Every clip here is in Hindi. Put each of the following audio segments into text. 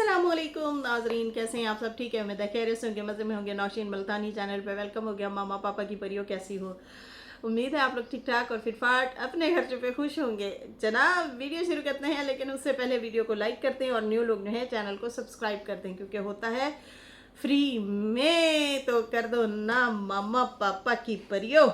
अस्सलामुअलैकुम नाजरीन, कैसे हैं आप सब? ठीक है, मैं खैरियत से होंगे, मज़े में होंगे। नौशीन मुल्तानी चैनल पे वेलकम हो गया। मामा पापा की परियों, कैसी हो? उम्मीद है आप लोग ठीक ठाक और फिटफाट अपने खर्चे पे खुश होंगे। जनाब, वीडियो शुरू करते हैं, लेकिन उससे पहले वीडियो को लाइक करते हैं और न्यू लोग जो है चैनल को सब्सक्राइब करते हैं, क्योंकि होता है फ्री में। तो कर दो ना मामा पापा की परियों।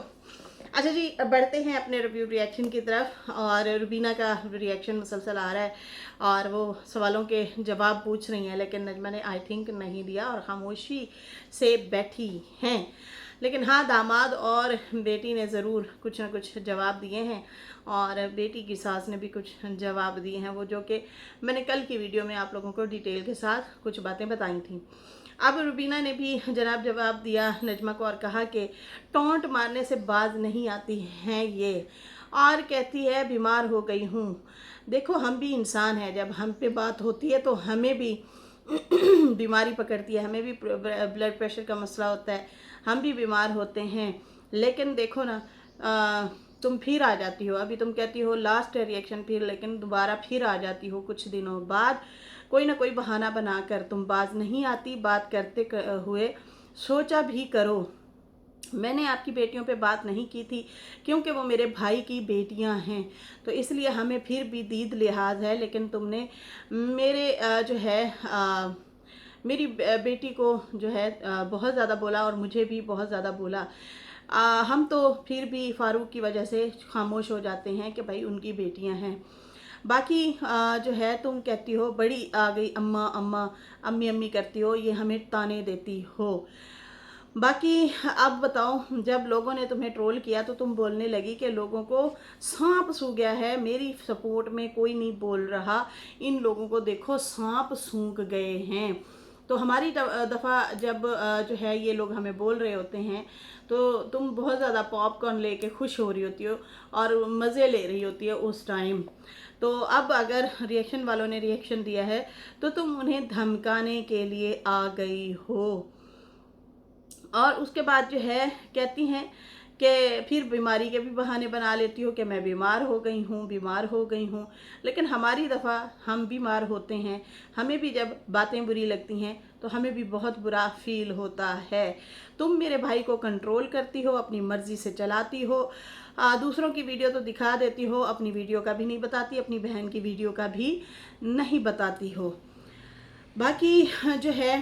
अच्छा जी, अब बढ़ते हैं अपने रिव्यू रिएक्शन की तरफ। और रुबीना का रिएक्शन मुसलसल आ रहा है और वो सवालों के जवाब पूछ रही हैं, लेकिन नजमा ने आई थिंक नहीं दिया और खामोशी से बैठी हैं। लेकिन हाँ, दामाद और बेटी ने ज़रूर कुछ ना कुछ जवाब दिए हैं और बेटी की सास ने भी कुछ जवाब दिए हैं, वो जो कि मैंने कल की वीडियो में आप लोगों को डिटेल के साथ कुछ बातें बताई थी। अब रुबीना ने भी जनाब जवाब दिया नजमा को और कहा कि टोंट मारने से बाज नहीं आती हैं ये, और कहती है बीमार हो गई हूँ। देखो, हम भी इंसान हैं, जब हम पे बात होती है तो हमें भी बीमारी पकड़ती है, हमें भी ब्लड प्रेशर का मसला होता है, हम भी बीमार होते हैं। लेकिन देखो ना, तुम फिर आ जाती हो। अभी तुम कहती हो लास्ट रिएक्शन फिर, लेकिन दोबारा फिर आ जाती हो कुछ दिनों बाद। कोई ना कोई बहाना बनाकर तुम बाज नहीं आती। बात करते हुए सोचा भी करो, मैंने आपकी बेटियों पे बात नहीं की थी क्योंकि वो मेरे भाई की बेटियां हैं, तो इसलिए हमें फिर भी दीद लिहाज है। लेकिन तुमने मेरे जो है मेरी बेटी को जो है बहुत ज़्यादा बोला और मुझे भी बहुत ज़्यादा बोला। हम तो फिर भी फारूक की वजह से खामोश हो जाते हैं कि भाई उनकी बेटियां हैं। बाकी जो है तुम कहती हो बड़ी आ गई अम्मा अम्मा, अम्मी अम्मी करती हो, ये हमें ताने देती हो। बाकी अब बताओ, जब लोगों ने तुम्हें ट्रोल किया तो तुम बोलने लगी कि लोगों को सांप सूंघ गया है, मेरी सपोर्ट में कोई नहीं बोल रहा, इन लोगों को देखो सांप सूंघ गए हैं। तो हमारी दफ़ा जब जो है ये लोग हमें बोल रहे होते हैं तो तुम बहुत ज़्यादा पॉपकॉर्न लेके खुश हो रही होती हो और मज़े ले रही होती है उस टाइम। तो अब अगर रिएक्शन वालों ने रिएक्शन दिया है तो तुम उन्हें धमकाने के लिए आ गई हो। और उसके बाद जो है कहती हैं कि फिर बीमारी के भी बहाने बना लेती हो कि मैं बीमार हो गई हूँ, बीमार हो गई हूँ। लेकिन हमारी दफ़ा हम बीमार होते हैं, हमें भी जब बातें बुरी लगती हैं तो हमें भी बहुत बुरा फील होता है। तुम मेरे भाई को कंट्रोल करती हो, अपनी मर्ज़ी से चलाती हो, दूसरों की वीडियो तो दिखा देती हो, अपनी वीडियो का भी नहीं बताती, अपनी बहन की वीडियो का भी नहीं बताती हो। बाकी जो है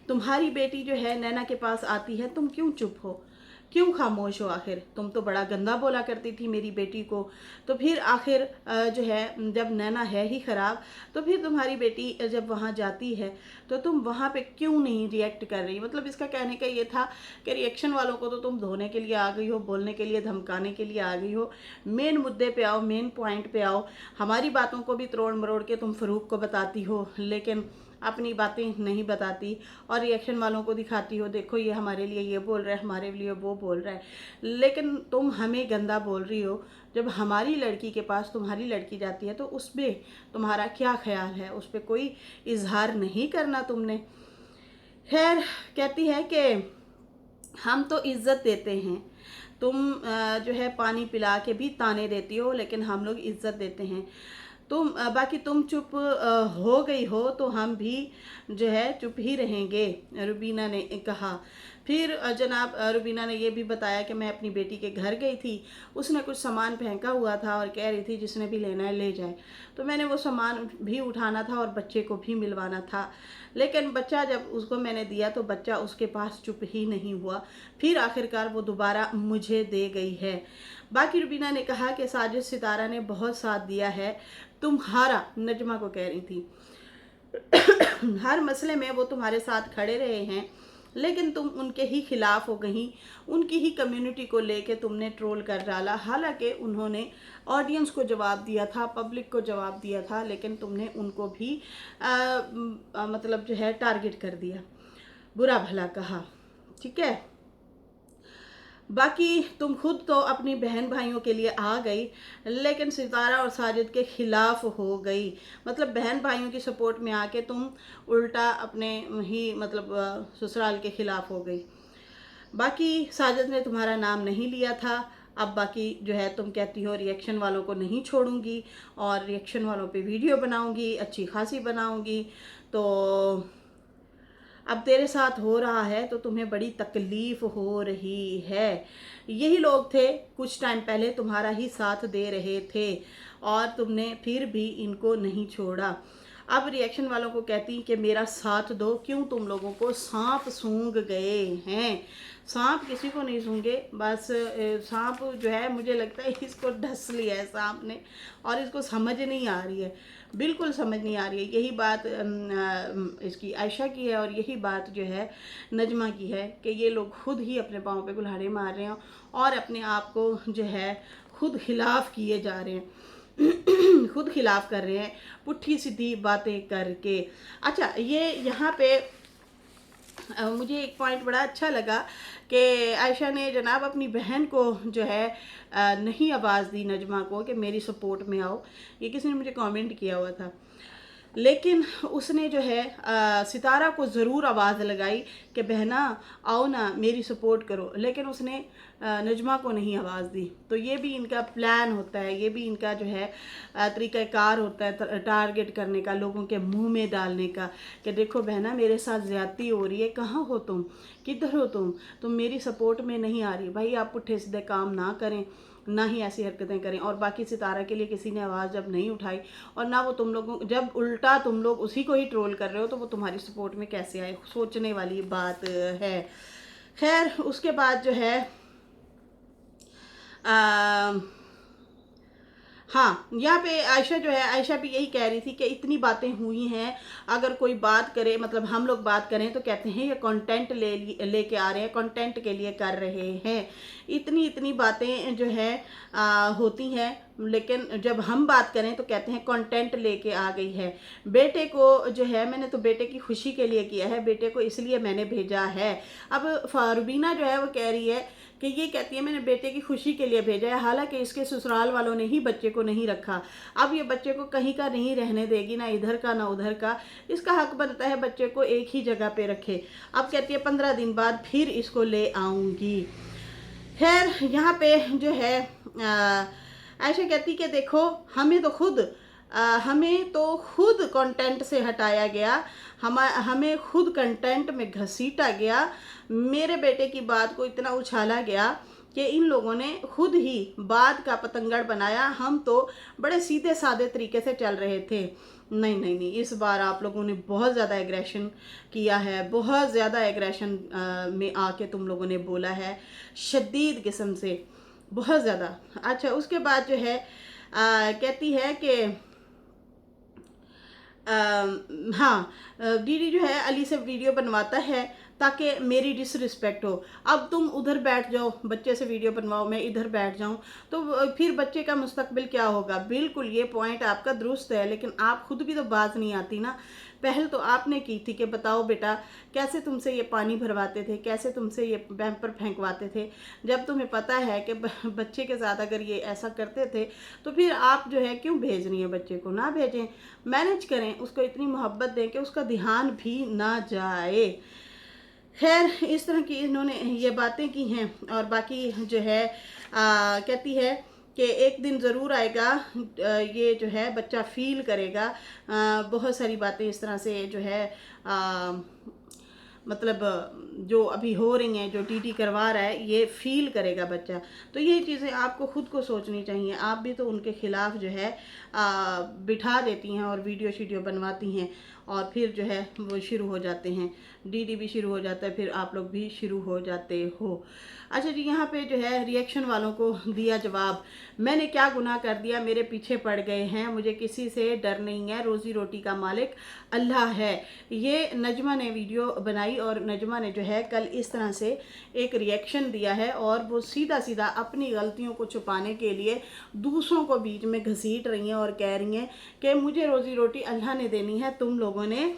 तुम्हारी बेटी जो है नैना के पास आती है, तुम क्यों चुप हो, क्यों खामोश हो? आखिर तुम तो बड़ा गंदा बोला करती थी मेरी बेटी को, तो फिर आखिर जो है जब नैना है ही ख़राब, तो फिर तुम्हारी बेटी जब वहाँ जाती है तो तुम वहाँ पे क्यों नहीं रिएक्ट कर रही? मतलब इसका कहने का ये था कि रिएक्शन वालों को तो तुम धोने के लिए आ गई हो, बोलने के लिए, धमकाने के लिए आ गई हो। मेन मुद्दे पे आओ, मेन पॉइंट पे आओ। हमारी बातों को भी तोड़ मरोड़ के तुम फ़रूक को बताती हो, लेकिन अपनी बातें नहीं बताती और रिएक्शन वालों को दिखाती हो, देखो ये हमारे लिए ये बोल रहा है, हमारे लिए वो बोल रहा है। लेकिन तुम हमें गंदा बोल रही हो। जब हमारी लड़की के पास तुम्हारी लड़की जाती है तो उसमें तुम्हारा क्या ख्याल है? उस पर कोई इजहार नहीं करना तुमने। खैर, कहती है कि हम तो इज्जत देते हैं, तुम जो है पानी पिला के भी ताने देती हो, लेकिन हम लोग इज्जत देते हैं। तुम बाकी तुम चुप हो गई हो तो हम भी जो है चुप ही रहेंगे, रुबीना ने कहा। फिर जनाब रुबीना ने ये भी बताया कि मैं अपनी बेटी के घर गई थी, उसने कुछ सामान फेंका हुआ था और कह रही थी जिसने भी लेना है ले जाए, तो मैंने वो सामान भी उठाना था और बच्चे को भी मिलवाना था। लेकिन बच्चा जब उसको मैंने दिया तो बच्चा उसके पास चुप ही नहीं हुआ, फिर आखिरकार वो दोबारा मुझे दे गई है। बाकी रुबीना ने कहा कि साजिद सितारा ने बहुत साथ दिया है तुम्हारा, नजमा को कह रही थी, हर मसले में वो तुम्हारे साथ खड़े रहे हैं, लेकिन तुम उनके ही खिलाफ हो गई, उनकी ही कम्युनिटी को लेके तुमने ट्रोल कर डाला। हालांकि उन्होंने ऑडियंस को जवाब दिया था, पब्लिक को जवाब दिया था, लेकिन तुमने उनको भी मतलब जो है टारगेट कर दिया, बुरा भला कहा। ठीक है, बाकी तुम खुद तो अपनी बहन भाइयों के लिए आ गई, लेकिन सितारा और साजिद के खिलाफ हो गई। मतलब बहन भाइयों की सपोर्ट में आके तुम उल्टा अपने ही मतलब ससुराल के खिलाफ हो गई। बाकी साजिद ने तुम्हारा नाम नहीं लिया था, अब बाकी जो है तुम कहती हो रिएक्शन वालों को नहीं छोड़ूंगी और रिएक्शन वालों पे वीडियो बनाऊंगी, अच्छी खासी बनाऊंगी। तो अब तेरे साथ हो रहा है तो तुम्हें बड़ी तकलीफ हो रही है। यही लोग थे कुछ टाइम पहले तुम्हारा ही साथ दे रहे थे और तुमने फिर भी इनको नहीं छोड़ा। अब रिएक्शन वालों को कहती कि मेरा साथ दो, क्यों तुम लोगों को सांप सूंघ गए हैं। सांप किसी को नहीं सूंघे, बस सांप जो है मुझे लगता है इसको डस लिया है सांप ने और इसको समझ नहीं आ रही है, बिल्कुल समझ नहीं आ रही है। यही बात इसकी आयशा की है और यही बात जो है नजमा की है कि ये लोग खुद ही अपने पाँव पे कुल्हाड़े मार रहे हैं और अपने आप को जो है खुद खिलाफ किए जा रहे हैं खुद खिलाफ कर रहे हैं पुट्ठी सीधी बातें करके। अच्छा, ये यहाँ पे मुझे एक पॉइंट बड़ा अच्छा लगा कि आयशा ने जनाब अपनी बहन को जो है नहीं आवाज़ दी नजमा को कि मेरी सपोर्ट में आओ। ये किसी ने मुझे कमेंट किया हुआ था, लेकिन उसने जो है सितारा को ज़रूर आवाज़ लगाई कि बहना आओ ना मेरी सपोर्ट करो, लेकिन उसने नजमा को नहीं आवाज़ दी। तो ये भी इनका प्लान होता है, ये भी इनका जो है तरीक़ाकार होता है टारगेट करने का, लोगों के मुंह में डालने का कि देखो बहना मेरे साथ ज़्यादती हो रही है, कहाँ हो तुम, किधर हो तुम मेरी सपोर्ट में नहीं आ रही। भाई आप पुट्ठे सीधे काम ना करें, ना ही ऐसी हरकतें करें। और बाकी सितारा के लिए किसी ने आवाज़ जब नहीं उठाई और ना वो तुम लोगों, जब उल्टा तुम लोग उसी को ही ट्रोल कर रहे हो तो वो तुम्हारी सपोर्ट में कैसे आए, सोचने वाली बात है। खैर उसके बाद जो है हाँ, यहाँ पे आयशा जो है, आयशा भी यही कह रही थी कि इतनी बातें हुई हैं, अगर कोई बात करे, मतलब हम लोग बात करें तो कहते हैं ये कंटेंट लेके आ रहे हैं, कंटेंट के लिए कर रहे हैं। इतनी इतनी बातें जो है होती हैं, लेकिन जब हम बात करें तो कहते हैं कंटेंट लेके आ गई है। बेटे को जो है मैंने तो बेटे की खुशी के लिए किया है, बेटे को इसलिए मैंने भेजा है। अब फारूबीना जो है वो कह रही है कि ये कहती है मैंने बेटे की खुशी के लिए भेजा है, हालांकि इसके ससुराल वालों ने ही बच्चे को नहीं रखा। अब ये बच्चे को कहीं का नहीं रहने देगी, ना इधर का ना उधर का। इसका हक बनता है बच्चे को एक ही जगह पे रखे। अब कहती है 15 दिन बाद फिर इसको ले आऊँगी। खैर यहाँ पे जो है आयशा कहती कि देखो हमें तो खुद कंटेंट से हटाया गया, हमें खुद कंटेंट में घसीटा गया। मेरे बेटे की बात को इतना उछाला गया कि इन लोगों ने खुद ही बात का पतंगड़ बनाया। हम तो बड़े सीधे साधे तरीके से चल रहे थे। नहीं नहीं नहीं, इस बार आप लोगों ने बहुत ज़्यादा एग्रेशन किया है, बहुत ज़्यादा एग्रेशन में आके तुम लोगों ने बोला है, शदीद किस्म से, बहुत ज़्यादा। अच्छा उसके बाद जो है कहती है कि हाँ, दीदी जो है अली से वीडियो बनवाता है ताकि मेरी डिसरिस्पेक्ट हो। अब तुम उधर बैठ जाओ, बच्चे से वीडियो बनवाओ, मैं इधर बैठ जाऊं तो फिर बच्चे का मुस्तकबिल क्या होगा। बिल्कुल ये पॉइंट आपका दुरुस्त है, लेकिन आप खुद भी तो बात नहीं आती ना। पहल तो आपने की थी कि बताओ बेटा कैसे तुमसे ये पानी भरवाते थे, कैसे तुमसे ये पैम्पर फेंकवाते थे। जब तुम्हें पता है कि बच्चे के साथ अगर ये ऐसा करते थे तो फिर आप जो है क्यों भेज रही हैं बच्चे को। ना भेजें, मैनेज करें, उसको इतनी मोहब्बत दें कि उसका ध्यान भी ना जाए। खैर इस तरह की इन्होंने ये बातें की हैं। और बाकी जो है कहती है कि एक दिन ज़रूर आएगा, ये जो है बच्चा फील करेगा। बहुत सारी बातें इस तरह से जो है मतलब जो अभी हो रही हैं, जो टीटी करवा रहा है, ये फील करेगा बच्चा। तो ये चीज़ें आपको खुद को सोचनी चाहिए। आप भी तो उनके खिलाफ जो है बिठा देती हैं और वीडियो शीडियो बनवाती हैं और फिर जो है वो शुरू हो जाते हैं, डीडी भी शुरू हो जाता है, फिर आप लोग भी शुरू हो जाते हो। अच्छा जी, यहाँ पे जो है रिएक्शन वालों को दिया जवाब, मैंने क्या गुनाह कर दिया, मेरे पीछे पड़ गए हैं, मुझे किसी से डर नहीं है, रोज़ी रोटी का मालिक अल्लाह है। ये नजमा ने वीडियो बनाई और नजमा ने जो है कल इस तरह से एक रिएक्शन दिया है और वो सीधा सीधा अपनी गलतियों को छुपाने के लिए दूसरों को बीच में घसीट रही हैं और कह रही हैं कि मुझे रोज़ी रोटी अल्लाह ने देनी है, तुम लोगों ने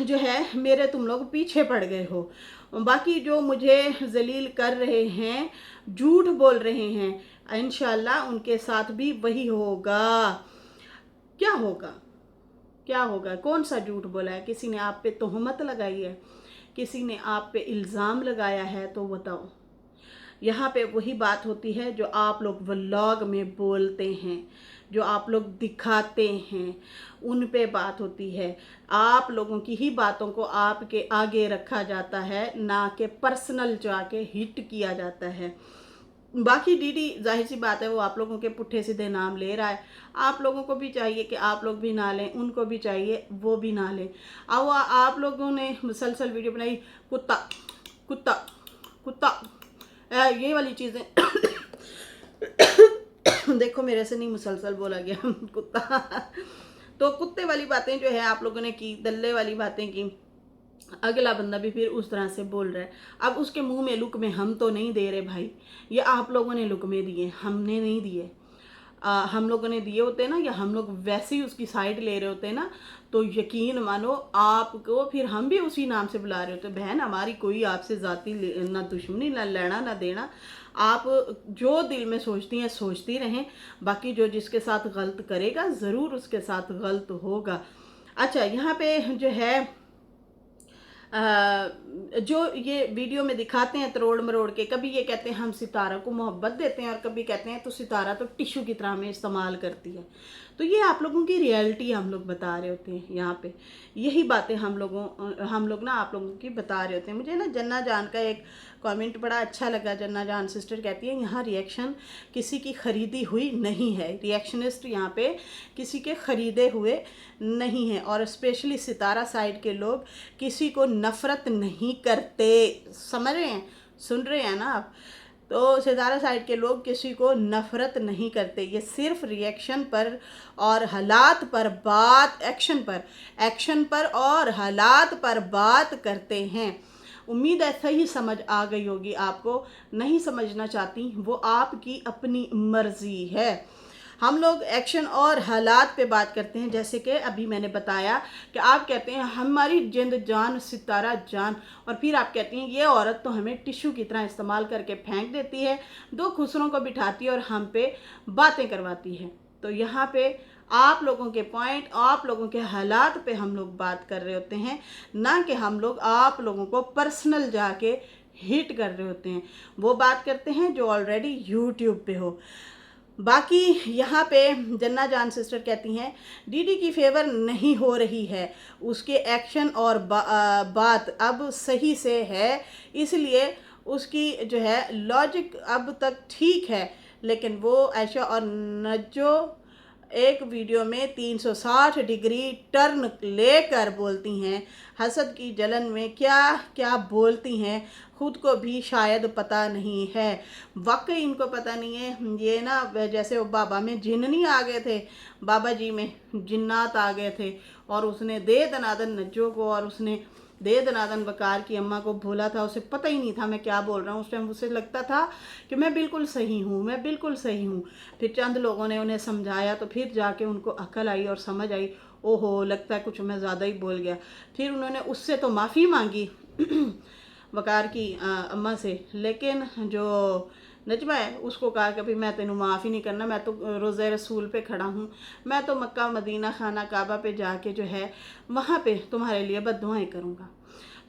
जो है मेरे तुम लोग पीछे पड़ गए हो। बाकी जो मुझे जलील कर रहे हैं, झूठ बोल रहे हैं, इंशाल्लाह उनके साथ भी वही होगा। क्या होगा, क्या होगा? कौन सा झूठ बोला है? किसी ने आप पे तोहमत लगाई है, किसी ने आप पे इल्ज़ाम लगाया है, तो बताओ यहाँ पे वही बात होती है जो आप लोग व्लॉग में बोलते हैं, जो आप लोग दिखाते हैं, उन पे बात होती है। आप लोगों की ही बातों को आपके आगे रखा जाता है, ना कि पर्सनल जाके हिट किया जाता है। बाकी डीडी जाहिर सी बात है वो आप लोगों के पुट्ठे सीधे नाम ले रहा है। आप लोगों को भी चाहिए कि आप लोग भी ना लें, उनको भी चाहिए वो भी ना लें। अब आप लोगों ने मुसलसल वीडियो बनाई, कुत्ता कुत्ता कुत्ता, ये वाली चीज़ें देखो मेरे से नहीं मुसलसल बोला गया कुत्ता। तो कुत्ते वाली बातें जो है आप लोगों ने की, दल्ले वाली बातें की, अगला बंदा भी फिर उस तरह से बोल रहा है। अब उसके मुंह में लुक में हम तो नहीं दे रहे भाई, ये आप लोगों ने लुक में दिए, हमने नहीं दिए। हम लोगों ने दिए होते ना, या हम लोग वैसे ही उसकी साइड ले रहे होते ना, तो यकीन मानो आपको फिर हम भी उसी नाम से बुला रहे होते। बहन हमारी कोई आपसे ज़ाती ना दुश्मनी, ना लेना ना देना। आप जो दिल में सोचती हैं सोचती रहें, बाकी जो जिसके साथ गलत करेगा ज़रूर उसके साथ गलत होगा। अच्छा, यहाँ पे जो है जो ये वीडियो में दिखाते हैं तरोड़ मरोड़ के, कभी ये कहते हैं हम सितारा को मोहब्बत देते हैं, और कभी कहते हैं तो सितारा तो टिश्यू की तरह हमें इस्तेमाल करती है। तो ये आप लोगों की रियलिटी हम लोग बता रहे होते हैं यहाँ पे, यही बातें हम लोग ना आप लोगों की बता रहे होते हैं। मुझे ना जन्ना जान का एक कमेंट बड़ा अच्छा लगा। जन्ना जान सिस्टर कहती है यहाँ रिएक्शन किसी की खरीदी हुई नहीं है, रिएक्शनिस्ट यहाँ पे किसी के खरीदे हुए नहीं है, और स्पेशली सितारा साइड के लोग किसी को नफ़रत नहीं करते। समझ रहे हैं, सुन रहे हैं ना आप? तो सितारा साइड के लोग किसी को नफ़रत नहीं करते, ये सिर्फ रिएक्शन पर और हालात पर बात, एक्शन पर और हालात पर बात करते हैं। उम्मीद है सही समझ आ गई होगी आपको। नहीं समझना चाहती वो आपकी अपनी मर्जी है। हम लोग एक्शन और हालात पे बात करते हैं, जैसे कि अभी मैंने बताया कि आप कहते हैं हमारी जिंद जान सितारा जान, और फिर आप कहती हैं ये औरत तो हमें टिश्यू की तरह इस्तेमाल करके फेंक देती है, दो खुसरों को बिठाती है और हम पे बातें करवाती है। तो यहाँ पे आप लोगों के पॉइंट, आप लोगों के हालात पे हम लोग बात कर रहे होते हैं, ना कि हम लोग आप लोगों को पर्सनल जाके हिट कर रहे होते हैं। वो बात करते हैं जो ऑलरेडी यूट्यूब पे हो। बाकी यहाँ पे जन्ना जान सिस्टर कहती हैं डीडी की फेवर नहीं हो रही है, उसके एक्शन और बात अब सही से है, इसलिए उसकी जो है लॉजिक अब तक ठीक है, लेकिन वो ऐशा और नजो एक वीडियो में 360 डिग्री टर्न लेकर बोलती हैं, हसद की जलन में क्या क्या बोलती हैं, खुद को भी शायद पता नहीं है। वाकई इनको पता नहीं है। ये ना जैसे वो बाबा में जिन नहीं आ गए थे, बाबा जी में जिन्नात आ गए थे, और उसने दे दनादन नज्जो को और उसने दे दनादन वकार की अम्मा को भूला था। उसे पता ही नहीं था मैं क्या बोल रहा हूँ। उस टाइम उसे लगता था कि मैं बिल्कुल सही हूँ, मैं बिल्कुल सही हूँ। फिर चंद लोगों ने उन्हें समझाया तो फिर जाके उनको अकल आई और समझ आई, ओहो लगता है कुछ मैं ज़्यादा ही बोल गया। फिर उन्होंने उससे तो माफ़ी मांगी वकार की अम्मा से, लेकिन जो नजमा है उसको कहा कि भाई मैं तेनू माफ़ ही नहीं करना, मैं तो रोज़े रसूल पे खड़ा हूँ, मैं तो मक्का मदीना खाना काबा पे जाके जो है वहाँ पे तुम्हारे लिए बद्दुआएं करूँगा।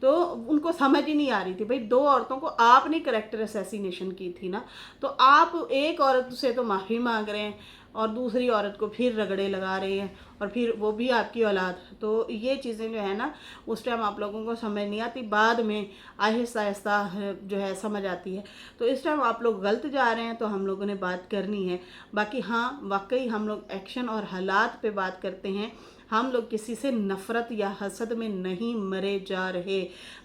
तो उनको समझ ही नहीं आ रही थी भाई, दो औरतों को आपने करेक्टर असैसिनेशन की थी ना, तो आप एक औरत से तो माफ़ी मांग रहे हैं और दूसरी औरत को फिर रगड़े लगा रहे हैं, और फिर वो भी आपकी औलाद। तो ये चीज़ें जो है ना उस टाइम आप लोगों को समझ नहीं आती, बाद में आहिस्ता आहिस्ता जो है समझ आती है। तो इस टाइम आप लोग गलत जा रहे हैं तो हम लोगों ने बात करनी है। बाकी हाँ वाकई हम लोग एक्शन और हालात पे बात करते हैं, हम लोग किसी से नफ़रत या हसद में नहीं मरे जा रहे।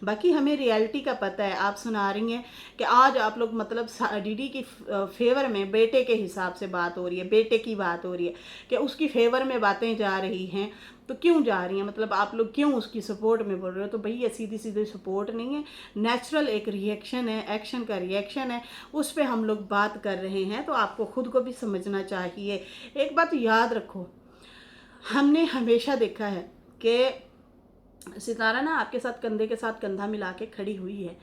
बाकी हमें रियलिटी का पता है। आप सुना रही हैं कि आज आप लोग मतलब डीडी की फेवर में बेटे के हिसाब से बात हो रही है, बेटे की बात हो रही है कि उसकी फेवर में बातें जा रही हैं, तो क्यों जा रही हैं, मतलब आप लोग क्यों उसकी सपोर्ट में बोल रहे हो? तो भाई ये सीधी सीधी सपोर्ट नहीं है, नेचुरल एक रिएक्शन है, एक्शन का रिएक्शन है, उस पर हम लोग बात कर रहे हैं। तो आपको खुद को भी समझना चाहिए। एक बात याद रखो, हमने हमेशा देखा है कि सितारा ना आपके साथ कंधे के साथ कंधा मिला के खड़ी हुई है।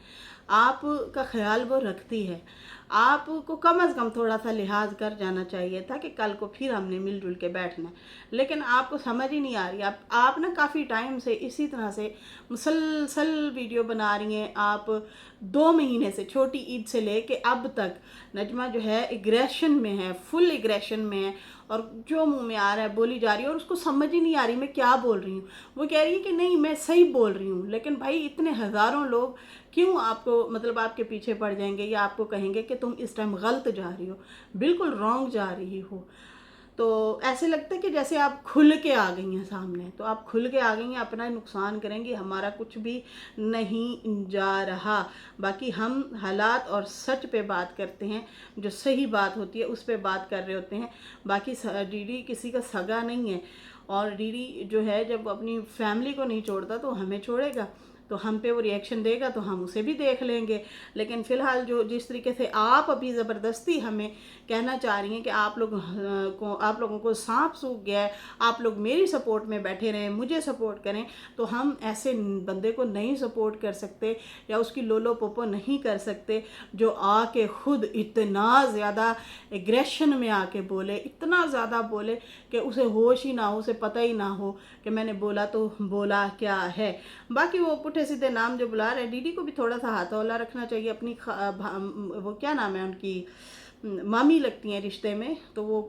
आपका ख्याल वो रखती है। आपको कम से कम थोड़ा सा लिहाज कर जाना चाहिए था कि कल को फिर हमने मिलजुल के बैठना है। लेकिन आपको समझ ही नहीं आ रही। आप ना काफ़ी टाइम से इसी तरह से मुसलसल वीडियो बना रही हैं। आप 2 महीने से, छोटी ईद से लेके अब तक नजमा जो है एग्रेशन में है, फुल एग्रेशन में है, और जो मुंह में आ रहा है बोली जा रही है और उसको समझ ही नहीं आ रही मैं क्या बोल रही हूँ। वो कह रही है कि नहीं मैं सही बोल रही हूँ, लेकिन भाई इतने हज़ारों लोग क्यों आपको मतलब आपके पीछे पड़ जाएंगे या आपको कहेंगे कि तुम इस टाइम गलत जा रही हो, बिल्कुल रॉन्ग जा रही हो। तो ऐसे लगता है कि जैसे आप खुल के आ गई हैं सामने। तो आप खुल के आ गई हैं, अपना नुकसान करेंगी, हमारा कुछ भी नहीं जा रहा। बाकी हम हालात और सच पे बात करते हैं, जो सही बात होती है उस पे बात कर रहे होते हैं। बाकी डीडी किसी का सगा नहीं है, और डीडी जो है जब अपनी फैमिली को नहीं छोड़ता तो हमें छोड़ेगा, तो हम पे वो रिएक्शन देगा तो हम उसे भी देख लेंगे। लेकिन फ़िलहाल जो जिस तरीके से आप अभी ज़बरदस्ती हमें कहना चाह रही हैं कि आप लोगों को सांप सूख गया है, आप लोग मेरी सपोर्ट में बैठे रहें, मुझे सपोर्ट करें, तो हम ऐसे बंदे को नहीं सपोर्ट कर सकते या उसकी लोलो पोपो नहीं कर सकते जो आके खुद इतना ज़्यादा एग्रेशन में आके बोले, इतना ज़्यादा बोले कि उसे होश ही ना हो, उसे पता ही ना हो कि मैंने बोला तो बोला क्या है। बाकी वो पुठे सीधे नाम जो बुला रहे, डीडी को भी थोड़ा सा हाथौला रखना चाहिए। अपनी वो क्या नाम है उनकी, मामी लगती हैं रिश्ते में, तो वो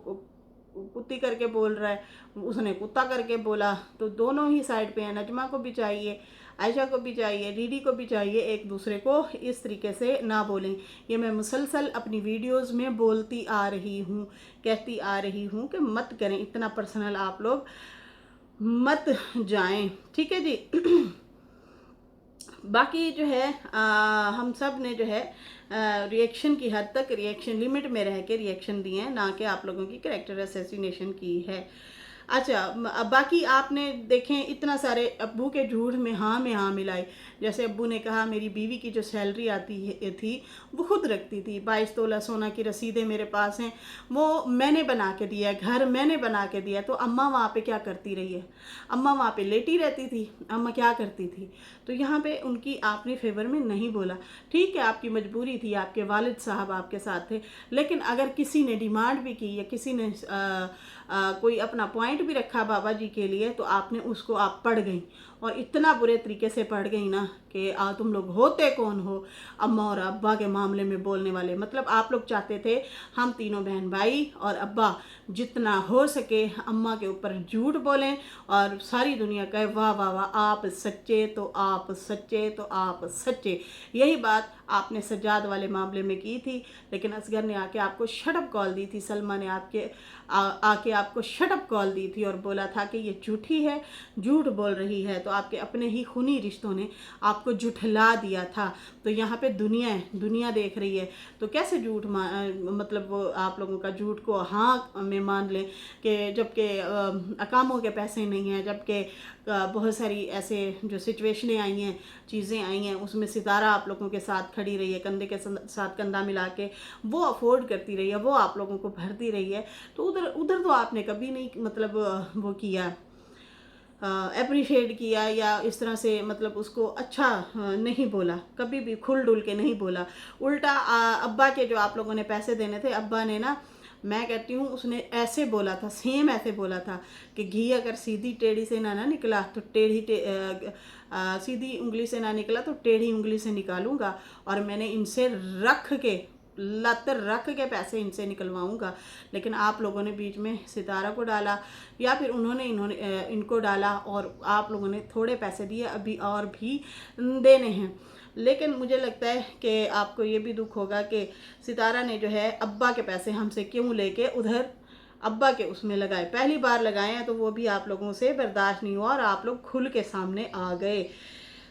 कुत्ती करके बोल रहा है, उसने कुत्ता करके बोला, तो दोनों ही साइड पे हैं। नजमा को भी चाहिए, आयशा को भी चाहिए, डीडी को भी चाहिए, एक दूसरे को इस तरीके से ना बोलें। ये मैं मुसलसल अपनी वीडियोस में बोलती आ रही हूँ, कहती आ रही हूँ कि मत करें, इतना पर्सनल आप लोग मत जाएं, ठीक है जी। बाकी जो है हम सब ने जो है रिएक्शन की हद तक, रिएक्शन लिमिट में रह के रिएक्शन दिए हैं, ना कि आप लोगों की कैरेक्टर असैसिनेशन की है। अच्छा, अब बाकी आपने देखें इतना सारे अब्बू के झूठ में हाँ मिलाई। जैसे अब्बू ने कहा मेरी बीवी की जो सैलरी थी वो खुद रखती थी, 22 तोला सोना की रसीदें मेरे पास हैं, वो मैंने बना के दिया, घर मैंने बना के दिया। तो अम्मा वहाँ पे क्या करती रही है? अम्मा वहाँ पे लेटी रहती थी, अम्मा क्या करती थी? तो यहाँ पे उनकी आपने फेवर में नहीं बोला। ठीक है, आपकी मजबूरी थी, आपके वालिद साहब आपके साथ थे, लेकिन अगर किसी ने डिमांड भी की या किसी ने कोई अपना पॉइंट भी रखा बाबा जी के लिए, तो आपने उसको आप पढ़ गई, और इतना बुरे तरीके से पढ़ गई ना कि तुम लोग होते कौन हो अम्मा और अब्बा के मामले में बोलने वाले। मतलब आप लोग चाहते थे हम तीनों बहन भाई और अब्बा जितना हो सके अम्मा के ऊपर झूठ बोलें और सारी दुनिया कहे वाह वाह वाह आप सच्चे तो आप सच्चे तो आप सच्चे। यही बात आपने सज्जाद वाले मामले में की थी, लेकिन असगर ने आके आपको शटअप कॉल दी थी, सलमा ने आके आपको शटअप कॉल दी थी और बोला था कि ये झूठी है, झूठ बोल रही है। तो आपके अपने ही खूनी रिश्तों ने आपको झुठला दिया था। तो यहाँ पे दुनिया देख रही है, तो कैसे झूठ मतलब वो आप लोगों का झूठ को हाँ में मान लें कि जबकि अकामों के पैसे नहीं हैं, जबकि बहुत सारी ऐसे जो सिचुएशनें आई हैं, चीज़ें आई हैं, उसमें सितारा आप लोगों के साथ खड़ी रही है, कंधे के साथ कंधा मिला के वो अफोर्ड करती रही है, वो आप लोगों को भरती रही है। तो उधर तो आपने कभी नहीं मतलब वो किया, अप्रिशिएट किया या इस तरह से मतलब उसको अच्छा नहीं बोला, कभी भी खुल डुल के नहीं बोला। उल्टा अब्बा के जो आप लोगों ने पैसे देने थे, अब्बा ने ना, मैं कहती हूँ उसने ऐसे बोला था, सेम ऐसे बोला था कि घी अगर सीधी टेढ़ी से ना निकला तो सीधी उंगली से ना निकला तो टेढ़ी उंगली से निकालूंगा, और मैंने इनसे रख के लत रख के पैसे इनसे निकलवाऊंगा। लेकिन आप लोगों ने बीच में सितारा को डाला या फिर इन्होंने इनको डाला, और आप लोगों ने थोड़े पैसे दिए, अभी और भी देने हैं। लेकिन मुझे लगता है कि आपको ये भी दुख होगा कि सितारा ने जो है अब्बा के पैसे हमसे क्यों लेके उधर अब्बा के उसमें लगाए, पहली बार लगाए हैं, तो वो भी आप लोगों से बर्दाश्त नहीं हुआ और आप लोग खुल के सामने आ गए।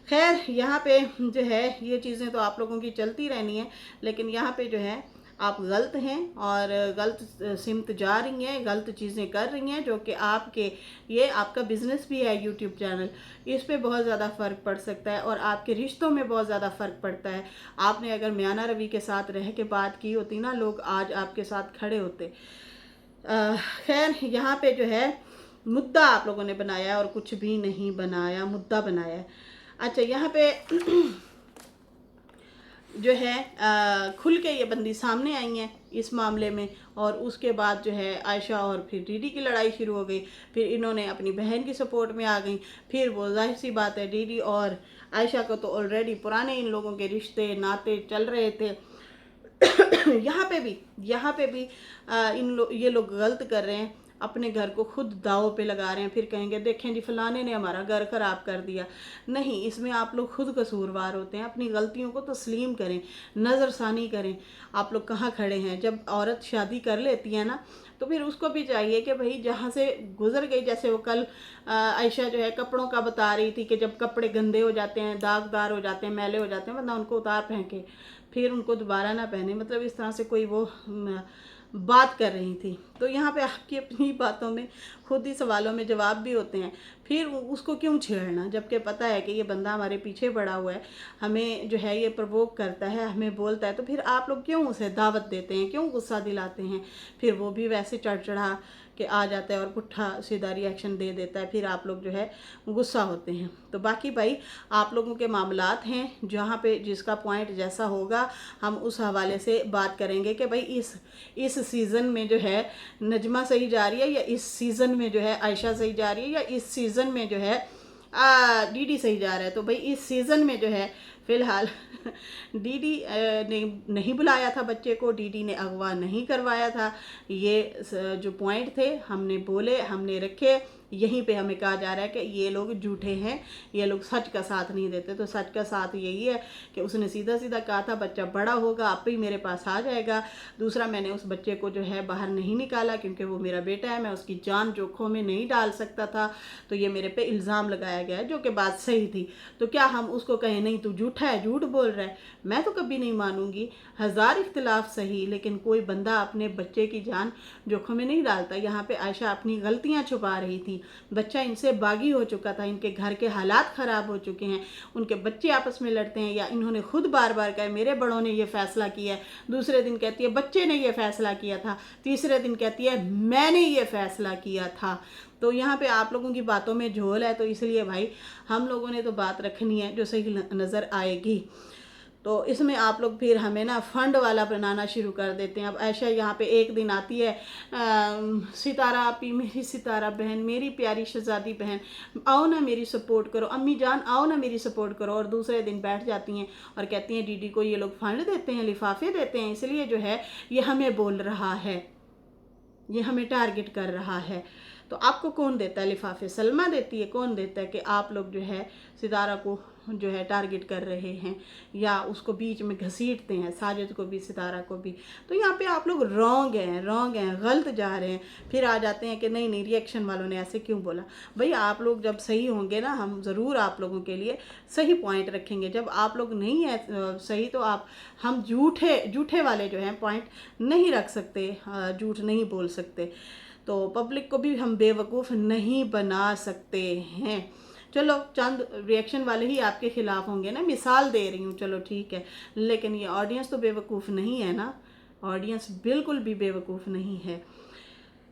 खैर यहाँ पे जो है ये चीज़ें तो आप लोगों की चलती रहनी है, लेकिन यहाँ पे जो है आप गलत हैं और गलत सिमत जा रही हैं, गलत चीज़ें कर रही हैं, जो कि आपके ये आपका बिज़नेस भी है यूट्यूब चैनल, इस पे बहुत ज़्यादा फ़र्क पड़ सकता है और आपके रिश्तों में बहुत ज़्यादा फ़र्क पड़ता है। आपने अगर म्याना रवि के साथ रह के बात की होती ना, लोग आज आपके साथ खड़े होते। खैर यहाँ पे जो है मुद्दा आप लोगों ने बनाया है और कुछ भी नहीं बनाया, मुद्दा बनाया है। अच्छा, यहाँ पे जो है खुल के ये बंदी सामने आई हैं इस मामले में। और उसके बाद जो है आयशा और फिर डीडी की लड़ाई शुरू हो गई। फिर इन्होंने अपनी बहन की सपोर्ट में आ गई। फिर वो जाहिर सी बात है डीडी और आयशा को तो ऑलरेडी पुराने इन लोगों के रिश्ते नाते चल रहे थे। यहाँ पे भी ये लोग गलत कर रहे हैं, अपने घर को खुद दाव पे लगा रहे हैं। फिर कहेंगे देखें जी फलाने ने हमारा घर खराब कर दिया। नहीं, इसमें आप लोग खुद कसूरवार होते हैं। अपनी गलतियों को तस्लीम करें, नज़रसानी करें। आप लोग कहाँ खड़े हैं? जब औरत शादी कर लेती है ना, तो फिर उसको भी चाहिए कि भाई जहाँ से गुजर गई, जैसे वो कल आयशा जो है कपड़ों का बता रही थी कि जब कपड़े गंदे हो जाते हैं, दागदार हो जाते हैं, मैले हो जाते हैं, वरना उनको उतार फेंके फिर उनको दोबारा ना पहने, मतलब इस तरह से कोई वो बात कर रही थी। तो यहाँ पे आपकी अपनी बातों में खुद ही सवालों में जवाब भी होते हैं। फिर उसको क्यों छेड़ना, जबकि पता है कि ये बंदा हमारे पीछे पड़ा हुआ है, हमें जो है ये प्रवोक करता है, हमें बोलता है, तो फिर आप लोग क्यों उसे दावत देते हैं, क्यों गुस्सा दिलाते हैं? फिर वो भी वैसे चढ़ के आ जाता है और पुट्ठा सीधा रिएक्शन दे देता है। फिर आप लोग जो है गुस्सा होते हैं। तो बाकी भाई आप लोगों के मामलात हैं, जहाँ पे जिसका पॉइंट जैसा होगा हम उस हवाले से बात करेंगे कि भाई इस सीज़न में जो है नजमा सही जा रही है, या इस सीज़न में जो है आयशा सही जा रही है, या इस सीज़न में जो है डीडी सही जा रहा है। तो भाई इस सीज़न में जो है फ़िलहाल डीडी ने नहीं बुलाया था बच्चे को, डीडी ने अगवा नहीं करवाया था। ये जो पॉइंट थे हमने बोले, हमने रखे। यहीं पे हमें कहा जा रहा है कि ये लोग झूठे हैं, ये लोग सच का साथ नहीं देते। तो सच का साथ यही है कि उसने सीधा सीधा कहा था बच्चा बड़ा होगा आप ही मेरे पास आ जाएगा। दूसरा, मैंने उस बच्चे को जो है बाहर नहीं निकाला क्योंकि वो मेरा बेटा है, मैं उसकी जान जोखों में नहीं डाल सकता था। तो ये मेरे पे इल्ज़ाम लगाया गया है, जो कि बात सही थी। तो क्या हम उसको कहें नहीं तू झूठा है, झूठ बोल रहा है? मैं तो कभी नहीं मानूंगी। हज़ार इख्तिलाफ सही, लेकिन कोई बंदा अपने बच्चे की जान जोखों में नहीं डालता। यहाँ पे आयशा अपनी गलतियाँ छुपा रही थी। बच्चा इनसे बागी हो चुका था, इनके घर के हालात ख़राब हो चुके हैं, उनके बच्चे आपस में लड़ते हैं, या इन्होंने खुद बार बार कहा मेरे बड़ों ने ये फ़ैसला किया है, दूसरे दिन कहती है बच्चे ने ये फ़ैसला किया था, तीसरे दिन कहती है मैंने ये फ़ैसला किया था। तो यहाँ पे आप लोगों की बातों में झोल है। तो इसलिए भाई हम लोगों ने तो बात रखनी है जो सही नज़र आएगी। तो इसमें आप लोग फिर हमें ना फंड वाला बनाना शुरू कर देते हैं। अब आयशा यहाँ पे एक दिन आती है, सितारा आपी, मेरी सितारा बहन, मेरी प्यारी शहजादी बहन, आओ ना मेरी सपोर्ट करो, अम्मी जान आओ ना मेरी सपोर्ट करो। और दूसरे दिन बैठ जाती हैं और कहती हैं डीडी को ये लोग फंड देते हैं, लिफाफे देते हैं, इसलिए जो है ये हमें बोल रहा है, ये हमें टारगेट कर रहा है। तो आपको कौन देता है लिफाफे? सलमा देती है। कौन देता है कि आप लोग जो है सितारा को जो है टारगेट कर रहे हैं या उसको बीच में घसीटते हैं, साजिद को भी सितारा को भी। तो यहाँ पे आप लोग रॉन्ग हैं, गलत जा रहे हैं। फिर आ जाते हैं कि नहीं नहीं रिएक्शन वालों ने ऐसे क्यों बोला। भाई आप लोग जब सही होंगे ना, हम ज़रूर आप लोगों के लिए सही पॉइंट रखेंगे। जब आप लोग नहीं है सही, तो हम झूठे वाले जो हैं पॉइंट नहीं रख सकते, झूठ नहीं बोल सकते। तो पब्लिक को भी हम बेवकूफ़ नहीं बना सकते हैं। चलो चंद रिएक्शन वाले ही आपके खिलाफ होंगे ना, मिसाल दे रही हूँ, चलो ठीक है, लेकिन ये ऑडियंस तो बेवकूफ़ नहीं है ना, ऑडियंस बिल्कुल भी बेवकूफ़ नहीं है।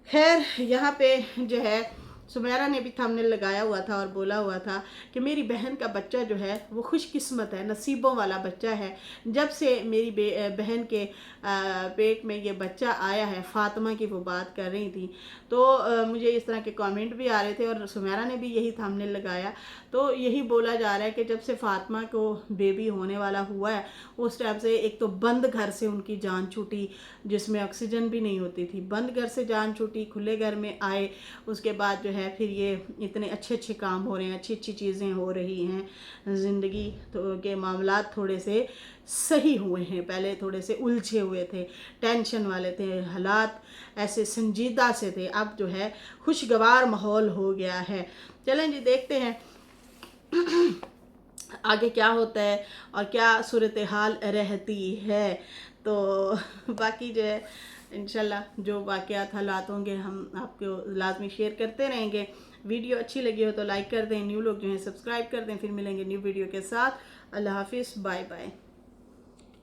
खैर यहाँ पे जो है सुमेरा ने भी थंबनेल लगाया हुआ था और बोला हुआ था कि मेरी बहन का बच्चा जो है वो खुशकिस्मत है, नसीबों वाला बच्चा है। जब से मेरी बहन के पेट में ये बच्चा आया है, फ़ातिमा की वो बात कर रही थी। तो मुझे इस तरह के कमेंट भी आ रहे थे और सुमेरा ने भी यही थंबनेल लगाया। तो यही बोला जा रहा है कि जब से फ़ातिमा को बेबी होने वाला हुआ है, उस टाइम से एक तो बंद घर से उनकी जान छूटी, जिसमें ऑक्सीजन भी नहीं होती थी, बंद घर से जान छूटी, खुले घर में आए। उसके बाद जो है फिर ये इतने अच्छे अच्छे काम हो रहे हैं, अच्छी अच्छी चीज़ें हो रही हैं, ज़िंदगी के मामलात थोड़े से सही हुए हैं। पहले थोड़े से उलझे हुए थे, टेंशन वाले थे, हालात ऐसे संजीदा से थे, अब जो है खुशगवार माहौल हो गया है। चलें जी, देखते हैं आगे क्या होता है और क्या सूरत हाल रहती है। तो बाकी जो है इंशाल्लाह जो वाक़यात हालात होंगे हम आपको लाजमी शेयर करते रहेंगे। वीडियो अच्छी लगी हो तो लाइक कर दें, न्यू लोग जो हैं सब्सक्राइब कर दें। फिर मिलेंगे न्यू वीडियो के साथ। अल्लाह हाफिज़, बाय बाय।